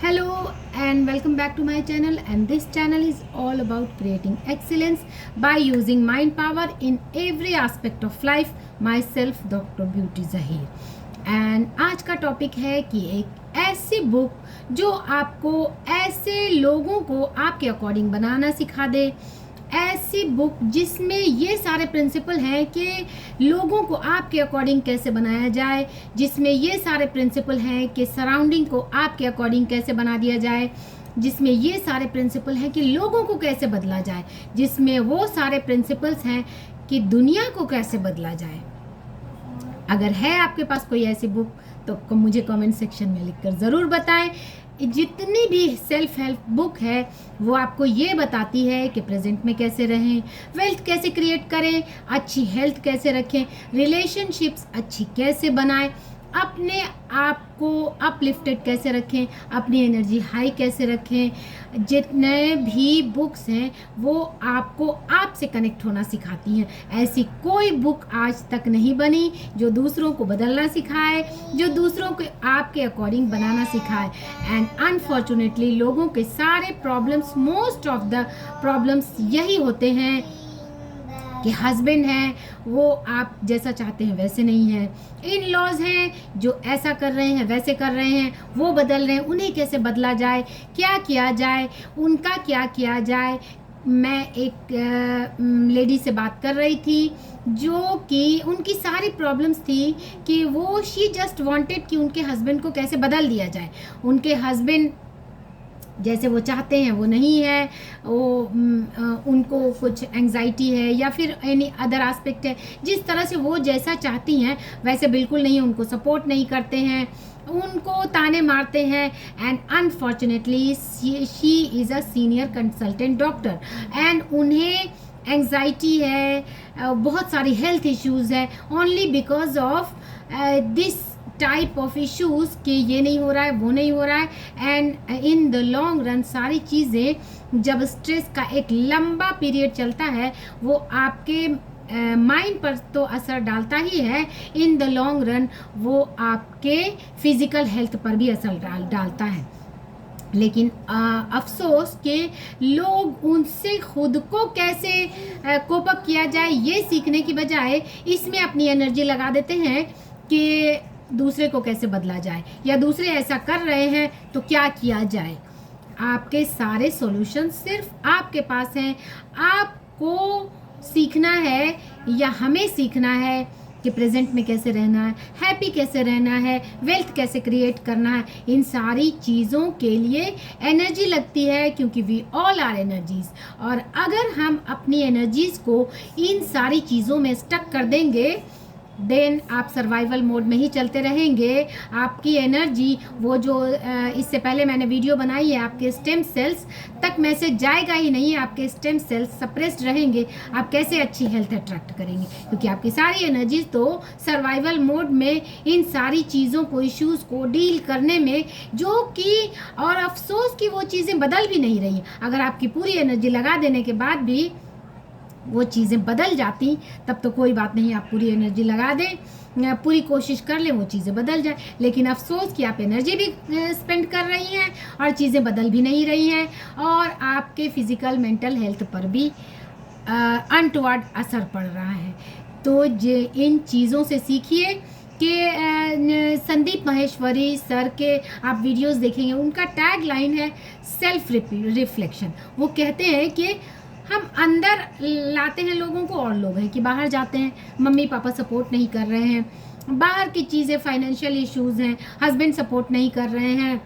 Hello and welcome back to my channel, and this channel is all about creating excellence by using mind power in every aspect of life. Myself Dr. Beauty Zahir, and आज का topic है कि एक ऐसी book जो आपको ऐसे लोगों को आपके अकॉर्डिंग बनाना सिखा दे, ऐसी बुक जिसमें ये सारे प्रिंसिपल हैं कि लोगों को आपके अकॉर्डिंग कैसे बनाया जाए, जिसमें ये सारे प्रिंसिपल हैं कि सराउंडिंग को आपके अकॉर्डिंग कैसे बना दिया जाए, जिसमें ये सारे प्रिंसिपल हैं कि लोगों को कैसे बदला जाए, जिसमें वो सारे प्रिंसिपल्स हैं कि दुनिया को कैसे बदला जाए। अगर है आपके पास कोई ऐसी बुक तो मुझे कमेंट सेक्शन में लिखकर ज़रूर बताएं। जितनी भी सेल्फ हेल्प बुक है वो आपको ये बताती है कि प्रेजेंट में कैसे रहें, वेल्थ कैसे क्रिएट करें, अच्छी हेल्थ कैसे रखें, रिलेशनशिप्स अच्छी कैसे बनाएं, अपने आप को अपलिफ्टेड कैसे रखें, अपनी एनर्जी हाई कैसे रखें। जितने भी बुक्स हैं वो आपको आपसे कनेक्ट होना सिखाती हैं। ऐसी कोई बुक आज तक नहीं बनी जो दूसरों को बदलना सिखाए, जो दूसरों को आपके अकॉर्डिंग बनाना सिखाए। एंड अनफॉर्चुनेटली लोगों के सारे problems, most of the problems यही होते हैं कि हस्बैंड हैं वो आप जैसा चाहते हैं वैसे नहीं है, इन लॉज हैं जो ऐसा कर रहे हैं वैसे कर रहे हैं, वो बदल रहे हैं, उन्हें कैसे बदला जाए, क्या किया जाए, उनका क्या किया जाए। मैं एक लेडी से बात कर रही थी जो कि उनकी सारी प्रॉब्लम्स थी कि वो शी जस्ट वांटेड कि उनके हस्बैंड को कैसे बदल दिया जाए। उनके हस्बैंड जैसे वो चाहते हैं वो नहीं है, वो उनको कुछ एंग्जाइटी है या फिर एनी अदर एस्पेक्ट है, जिस तरह से वो जैसा चाहती हैं वैसे बिल्कुल नहीं, उनको सपोर्ट नहीं करते हैं, उनको ताने मारते हैं। And unfortunately she is a senior consultant doctor and उन्हें एंग्जाइटी है, बहुत सारी हेल्थ इश्यूज़ है, only because of this type of issues कि ये नहीं हो रहा है, वो नहीं हो रहा है। And in the long run सारी चीज़ें जब स्ट्रेस का एक लंबा पीरियड चलता है वो आपके माइंड पर तो असर डालता ही है, इन द लॉन्ग रन वो आपके फिज़िकल हेल्थ पर भी असर डालता है। लेकिन अफसोस कि लोग उनसे खुद को कैसे कोप अप किया जाए ये सीखने की बजाय इसमें अपनी एनर्जी लगा देते हैं कि दूसरे को कैसे बदला जाए या दूसरे ऐसा कर रहे हैं तो क्या किया जाए। आपके सारे सॉल्यूशन सिर्फ आपके पास हैं। आपको सीखना है या हमें सीखना है कि प्रेजेंट में कैसे रहना है, हैप्पी कैसे रहना है, वेल्थ कैसे क्रिएट करना है। इन सारी चीज़ों के लिए एनर्जी लगती है क्योंकि वी ऑल आर एनर्जीज। और अगर हम अपनी एनर्जीज को इन सारी चीज़ों में स्टक कर देंगे देन आप सर्वाइवल मोड में ही चलते रहेंगे। आपकी एनर्जी वो जो इससे पहले मैंने वीडियो बनाई है, आपके स्टेम सेल्स तक मैसेज जाएगा ही नहीं, आपके स्टेम सेल्स सप्रेस्ड रहेंगे। आप कैसे अच्छी हेल्थ अट्रैक्ट करेंगे क्योंकि आपकी सारी एनर्जी तो सर्वाइवल मोड में इन सारी चीज़ों को, इश्यूज़ को डील करने में, जो कि और अफसोस कि वो चीज़ें बदल भी नहीं रही। अगर आपकी पूरी एनर्जी लगा देने के बाद भी वो चीज़ें बदल जाती तब तो कोई बात नहीं, आप पूरी एनर्जी लगा दें, पूरी कोशिश कर लें वो चीज़ें बदल जाए। लेकिन अफसोस कि आप एनर्जी भी स्पेंड कर रही हैं और चीज़ें बदल भी नहीं रही हैं और आपके फिज़िकल मेंटल हेल्थ पर भी अनटुवर्ड असर पड़ रहा है। तो इन चीज़ों से सीखिए कि संदीप माहेश्वरी सर के आप वीडियोस देखेंगे, उनका टैग लाइन है सेल्फ रिफ्लेक्शन। वो कहते हैं कि हम अंदर लाते हैं लोगों को और लोग हैं कि बाहर जाते हैं, मम्मी पापा सपोर्ट नहीं कर रहे हैं, बाहर की चीज़ें फाइनेंशियल इश्यूज़ हैं, हस्बैंड सपोर्ट नहीं कर रहे हैं,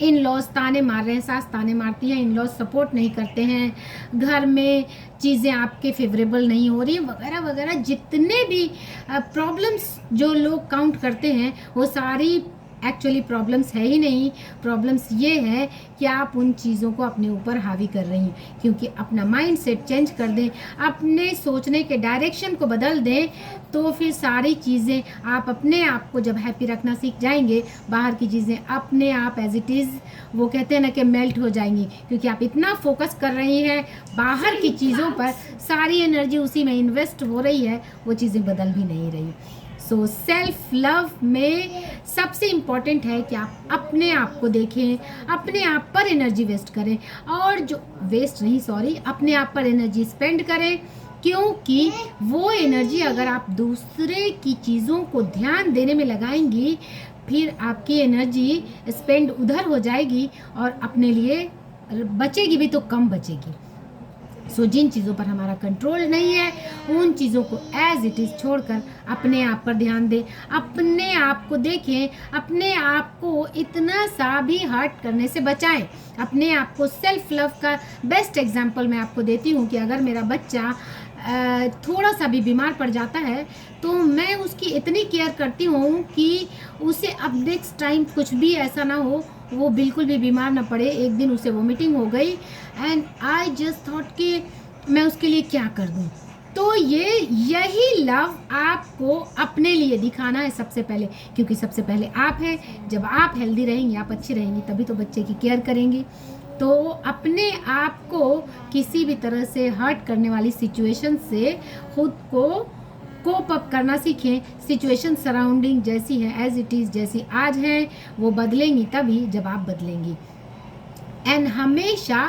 इन लॉज ताने मार रहे हैं, सास ताने मारती हैं, इन लॉज सपोर्ट नहीं करते हैं, घर में चीज़ें आपके फेवरेबल नहीं हो रही, वगैरह वगैरह। जितने भी प्रॉब्लम्स जो लोग काउंट करते हैं वो सारी एक्चुअली प्रॉब्लम्स है ही नहीं। प्रॉब्लम्स ये है कि आप उन चीज़ों को अपने ऊपर हावी कर रही हैं। क्योंकि अपना माइंड सेट चेंज कर दें, अपने सोचने के डायरेक्शन को बदल दें, तो फिर सारी चीज़ें आप अपने आप को जब हैप्पी रखना सीख जाएंगे, बाहर की चीज़ें अपने आप एज इट इज़ वो कहते हैं ना कि मेल्ट हो जाएंगी। क्योंकि आप इतना फोकस कर रही हैं बाहर की चीज़ों पर, सारी एनर्जी उसी में इन्वेस्ट हो रही है, वो चीज़ें बदल भी नहीं रही। सो सेल्फ लव में सबसे इम्पॉर्टेंट है कि आप अपने आप को देखें, अपने आप पर एनर्जी वेस्ट करें, और जो वेस्ट नहीं सॉरी अपने आप पर एनर्जी स्पेंड करें, क्योंकि वो एनर्जी अगर आप दूसरे की चीज़ों को ध्यान देने में लगाएंगी, फिर आपकी एनर्जी स्पेंड उधर हो जाएगी और अपने लिए बचेगी भी तो कम बचेगी। सो जिन चीज़ों पर हमारा कंट्रोल नहीं है उन चीज़ों को एज इट इज़ छोड़कर अपने आप पर ध्यान दें, अपने आप को देखें, अपने आप को इतना सा भी हर्ट करने से बचाएं। अपने आप को सेल्फ लव का बेस्ट एग्जांपल मैं आपको देती हूँ कि अगर मेरा बच्चा थोड़ा सा भी बीमार पड़ जाता है तो मैं उसकी इतनी केयर करती हूँ कि उसे अब नेक्स्ट टाइम कुछ भी ऐसा ना हो, वो बिल्कुल भी बीमार ना पड़े। एक दिन उसे वोमिटिंग हो गई एंड आई जस्ट थॉट कि मैं उसके लिए क्या कर दूँ। तो यही लव आपको अपने लिए दिखाना है सबसे पहले, क्योंकि सबसे पहले आप हैं। जब आप हेल्दी रहेंगी, आप अच्छी रहेंगी, तभी तो बच्चे की केयर करेंगी। तो अपने आप को किसी भी तरह से हर्ट करने वाली सिचुएशन से खुद को कोप अप करना सीखें। सिचुएशन सराउंडिंग जैसी है एज इट इज़, जैसी आज है वो बदलेंगी तभी जब आप बदलेंगी। एंड हमेशा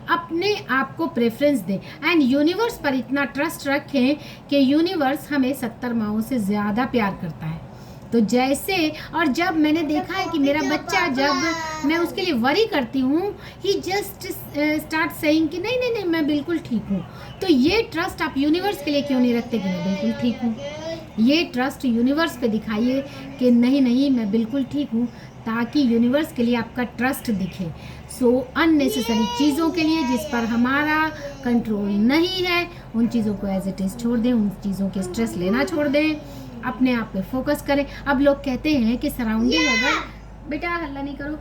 अपने आप को प्रेफरेंस दें एंड यूनिवर्स पर इतना ट्रस्ट रखें कि यूनिवर्स हमें 70 माओं से ज़्यादा प्यार करता है। तो जैसे, और जब मैंने देखा है कि मेरा बच्चा, जब मैं उसके लिए वरी करती हूँ, ही जस्ट स्टार्ट सेइंग कि नहीं नहीं नहीं मैं बिल्कुल ठीक हूँ। तो ये ट्रस्ट आप यूनिवर्स के लिए क्यों नहीं रखते कि मैं बिल्कुल ठीक हूँ? ये ट्रस्ट यूनिवर्स पे दिखाइए कि नहीं नहीं मैं बिल्कुल ठीक हूँ, ताकि यूनिवर्स के लिए आपका ट्रस्ट दिखे। सो अननेसेसरी चीज़ों के लिए जिस पर हमारा कंट्रोल नहीं है, उन चीज़ों को एज इट इज़ छोड़ दें, उन चीज़ों के स्ट्रेस लेना छोड़ दें, अपने आप पे फोकस करें। अब लोग कहते हैं कि सराउंडिंग अगर, बेटा हल्ला नहीं करो,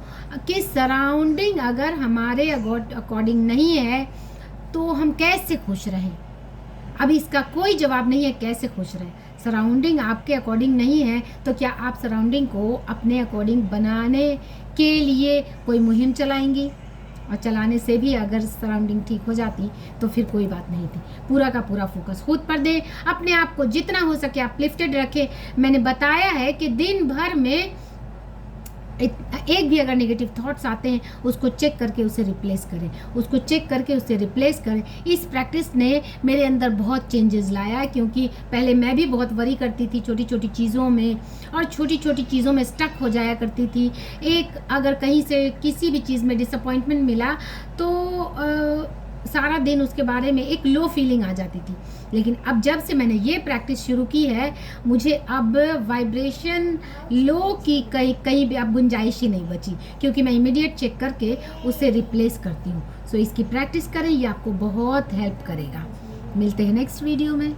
कि सराउंडिंग अगर हमारे अकॉर्डिंग नहीं है तो हम कैसे खुश रहें? अब इसका कोई जवाब नहीं है कैसे खुश रहें। सराउंडिंग आपके अकॉर्डिंग नहीं है तो क्या आप सराउंडिंग को अपने अकॉर्डिंग बनाने के लिए कोई मुहिम चलाएंगी? और चलाने से भी अगर सराउंडिंग ठीक हो जाती तो फिर कोई बात नहीं थी। पूरा का पूरा फोकस खुद पर दें, अपने आप को जितना हो सके आप लिफ्टेड रखें। मैंने बताया है कि दिन भर में एक भी अगर नेगेटिव थॉट्स आते हैं उसको चेक करके उसे रिप्लेस करें, उसको चेक करके उसे रिप्लेस करें। इस प्रैक्टिस ने मेरे अंदर बहुत चेंजेस लाया, क्योंकि पहले मैं भी बहुत वरी करती थी छोटी छोटी चीज़ों में, और छोटी छोटी चीज़ों में स्टक हो जाया करती थी। एक अगर कहीं से किसी भी चीज़ में डिसअपॉइंटमेंट मिला तो सारा दिन उसके बारे में एक लो फीलिंग आ जाती थी। लेकिन अब जब से मैंने ये प्रैक्टिस शुरू की है, मुझे अब वाइब्रेशन लो की कहीं भी अब गुंजाइश ही नहीं बची, क्योंकि मैं इमीडिएट चेक करके उसे रिप्लेस करती हूँ। सो इसकी प्रैक्टिस करें, ये आपको बहुत हेल्प करेगा। मिलते हैं नेक्स्ट वीडियो में।